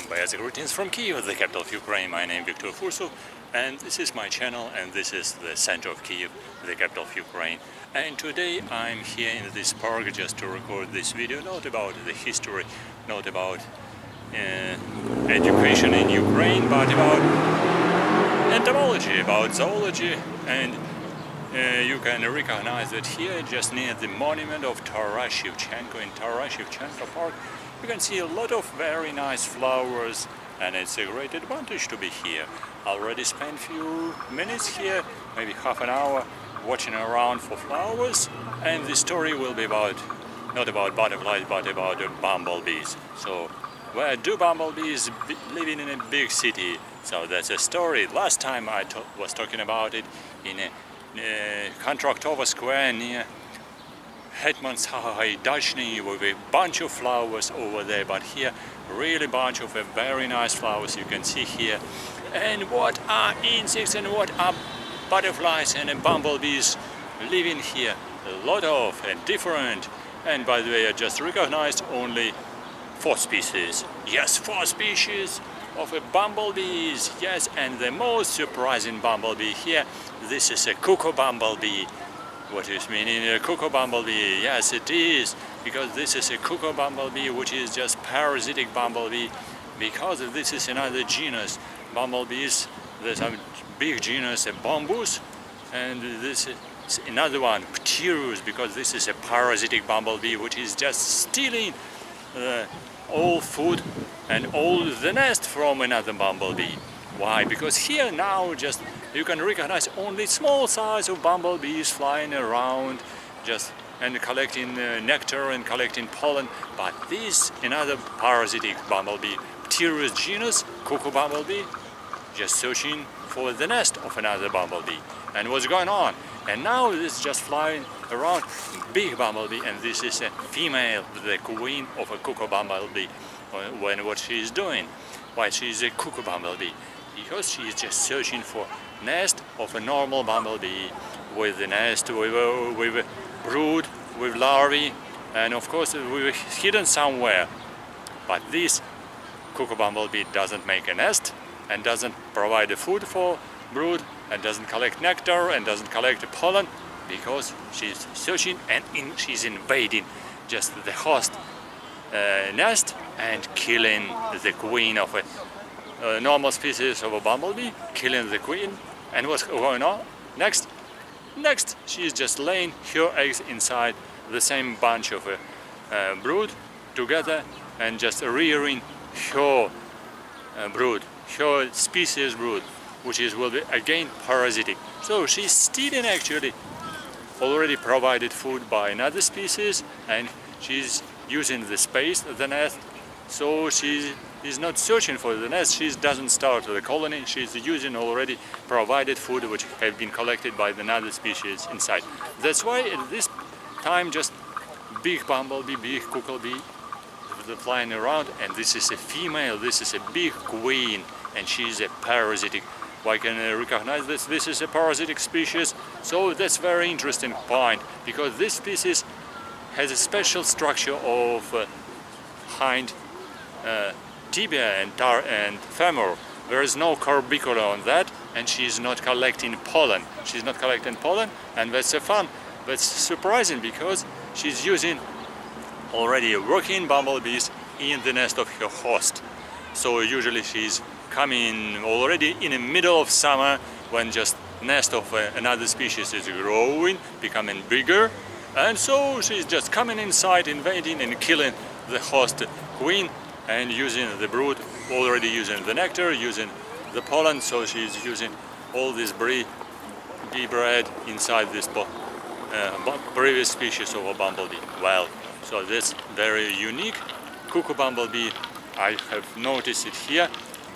Basic greetings from Kiev, the capital of Ukraine. My name is Viktor Fursov, and this is my channel, and this is the center of Kiev, the capital of Ukraine. And today I'm here in this park just to record this video, not about the history, not about education in Ukraine, but about entomology, about zoology. And you can recognize that here, just near the monument of Taras Shevchenko, in Taras Shevchenko Park, you can see a lot of very nice flowers, and it's a great advantage to be here. I already spent few minutes here, maybe half an hour, watching around for flowers, and the story will be about, not about butterflies, but about bumblebees. So, where do bumblebees living in a big city? So that's a story. Last time I was talking about it in a Contractover Square near Hetman's Dachny, with a bunch of flowers over there, but here really bunch of very nice flowers you can see here. And what are insects and what are butterflies and bumblebees living here? A lot of and different. And by the way, I just recognized only 4 species. Yes, 4 species of bumblebees. Yes, and the most surprising bumblebee here, this is a cuckoo bumblebee. What is meaning a cuckoo bumblebee? Yes, it is, because this is a cuckoo bumblebee, which is just parasitic bumblebee, because this is another genus. Bumblebees, there's a big genus, a bombus, and this is another one, pteros, because this is a parasitic bumblebee, which is just stealing all food and all the nest from another bumblebee. Why? Because here now just you can recognize only small size of bumblebees flying around just and collecting nectar and collecting pollen, but this another parasitic bumblebee, Pteros genus, cuckoo bumblebee, just searching for the nest of another bumblebee. And what's going on? And now this is just flying around big bumblebee, and this is a female, the queen of a cuckoo bumblebee. When what she is doing? Why she is a cuckoo bumblebee? Because she is just searching for nest of a normal bumblebee, with the nest, with a brood, with larvae, and of course with hidden somewhere. But this cuckoo bumblebee doesn't make a nest and doesn't provide the food for brood and doesn't collect nectar and doesn't collect the pollen, because she's searching and she's invading just the host nest and killing the queen of a normal species of a bumblebee, killing the queen. And what's going on next? Next, she is just laying her eggs inside the same bunch of brood together and just rearing her brood, her species brood, which will be again parasitic. So she's stealing actually already provided food by another species, and she's using the space, the nest. So she is not searching for the nest, she doesn't start the colony, she's using already provided food which have been collected by another species inside. That's why at this time just big bumblebee, big cuckoobee flying around, and this is a female, this is a big queen, and she's a parasitic. Why can I recognize this? This is a parasitic species, so that's very interesting point, because this species has a special structure of hind tibia and femur. There is no corbicula on that, and she's not collecting pollen. She's not collecting pollen, and that's fun. That's surprising, because she's using already working bumblebees in the nest of her host. So usually she's coming already in the middle of summer, when just nest of another species is growing, becoming bigger, and so she's just coming inside, invading and killing the host queen, and using the brood, already using the nectar, using the pollen. So she's using all this bee bread inside this previous species of a bumblebee. Well, so that's very unique cuckoo bumblebee. I have noticed it here,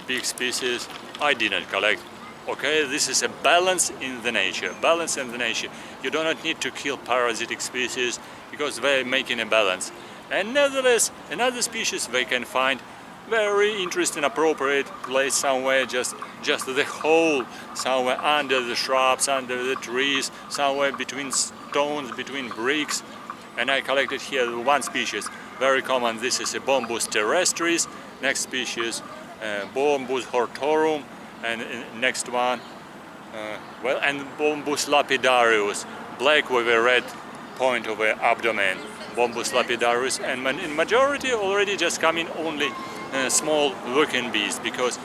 big species. I didn't collect. Okay, this is a balance in the nature. Balance in the nature. You do not need to kill parasitic species, because they're making a balance. And nevertheless, another species they can find very interesting, appropriate place somewhere, just the hole, somewhere under the shrubs, under the trees, somewhere between stones, between bricks. And I collected here one species, very common. This is a Bombus terrestris. Next species, Bombus hortorum, and next one, and Bombus lapidarius, black with a red point of the abdomen, Bombus lapidarius, and in majority already just coming only small working bees, because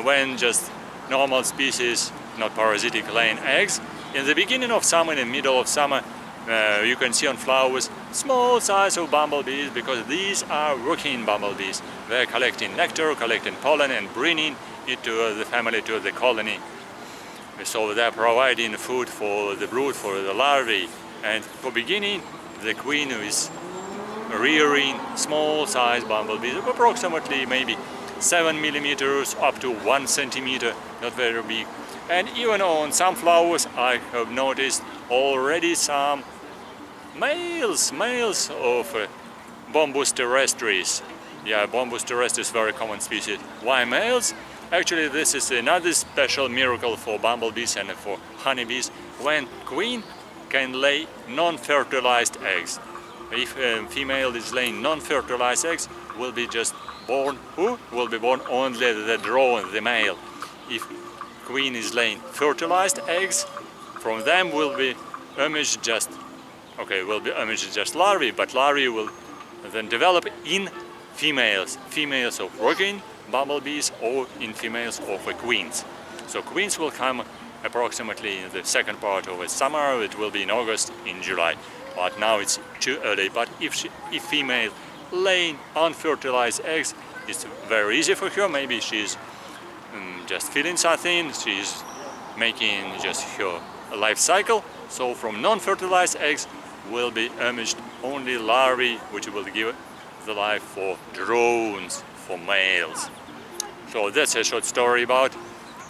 when just normal species, not parasitic, laying eggs, in the beginning of summer, in the middle of summer, you can see on flowers small size of bumblebees, because these are working bumblebees. They're collecting nectar, collecting pollen, and bringing it to the family, to the colony. So they're providing food for the brood, for the larvae. And for beginning, the queen is rearing small size bumblebees, approximately maybe 7 millimeters up to 1 centimeter, not very big. And even on some flowers, I have noticed already some males of Bombus terrestris. Yeah, Bombus terrestris, very common species. Why males? Actually, this is another special miracle for bumblebees and for honeybees, when queen can lay non-fertilized eggs. If a female is laying non-fertilized eggs, will be just born, who will be born only the drone, the male. If queen is laying fertilized eggs, from them will be emerged just larvae, but larvae will then develop in females of working bumblebees or in females of queens. So queens will come approximately in the second part of the summer. It will be in August, in July, but now it's too early. But if female laying unfertilized eggs, it's very easy for her. Maybe she's just feeling something, she's making just her life cycle. So from non-fertilized eggs will be emerged only larvae, which will give the life for drones, for males. So that's a short story about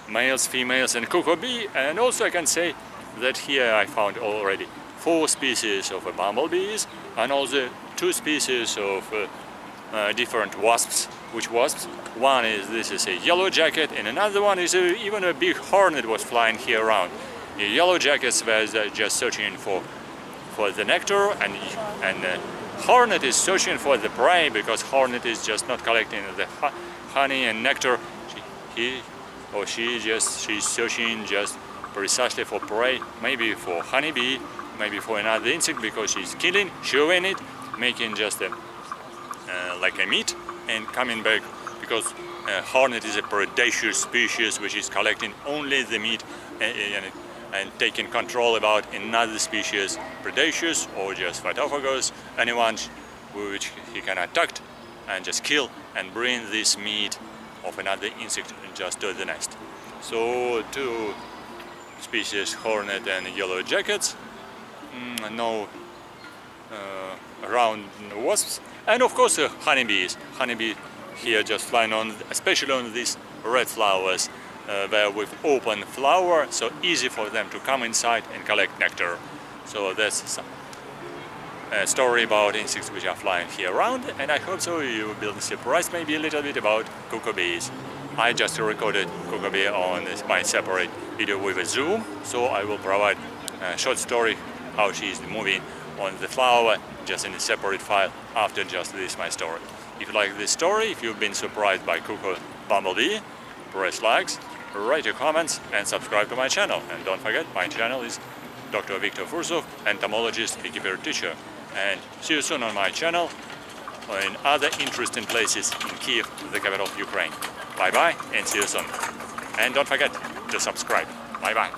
males, females, and cuckoo bee. And also I can say that here I found already 4 species of bumblebees, and also 2 species of different wasps. Which wasps? One is, this is a yellow jacket, and another one is even a big hornet was flying here around. The yellow jackets was just searching for the nectar, and hornet is searching for the prey, because hornet is just not collecting the honey and nectar. She's searching just precisely for prey, maybe for honeybee, maybe for another insect, because she's killing, chewing it, making just like a meat, and coming back, because hornet is a predaceous species which is collecting only the meat and taking control about another species, predaceous or just phytophagous, anyone which he can attack and just kill and bring this meat of another insect just to the nest. So 2 species, hornet and yellow jackets, no round wasps, and of course honeybees. Honeybee here just flying on, especially on these red flowers, where with open flower, so easy for them to come inside and collect nectar. So that's a story about insects which are flying here around, and I hope so you will be surprised maybe a little bit about cuckoo bees. I just recorded cuckoo bee on my separate video with a zoom, so I will provide a short story how she is moving on the flower just in a separate file after just this my story. If you like this story, if you've been surprised by cuckoo bumblebee, press likes, write your comments, and subscribe to my channel. And don't forget, my channel is Dr. Viktor Fursov, entomologist, beekeeper teacher. And see you soon on my channel or in other interesting places in Kiev, the capital of Ukraine. Bye bye, and see you soon. And don't forget to subscribe. Bye bye.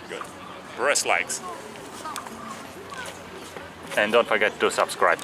Good. Press likes. And don't forget to subscribe.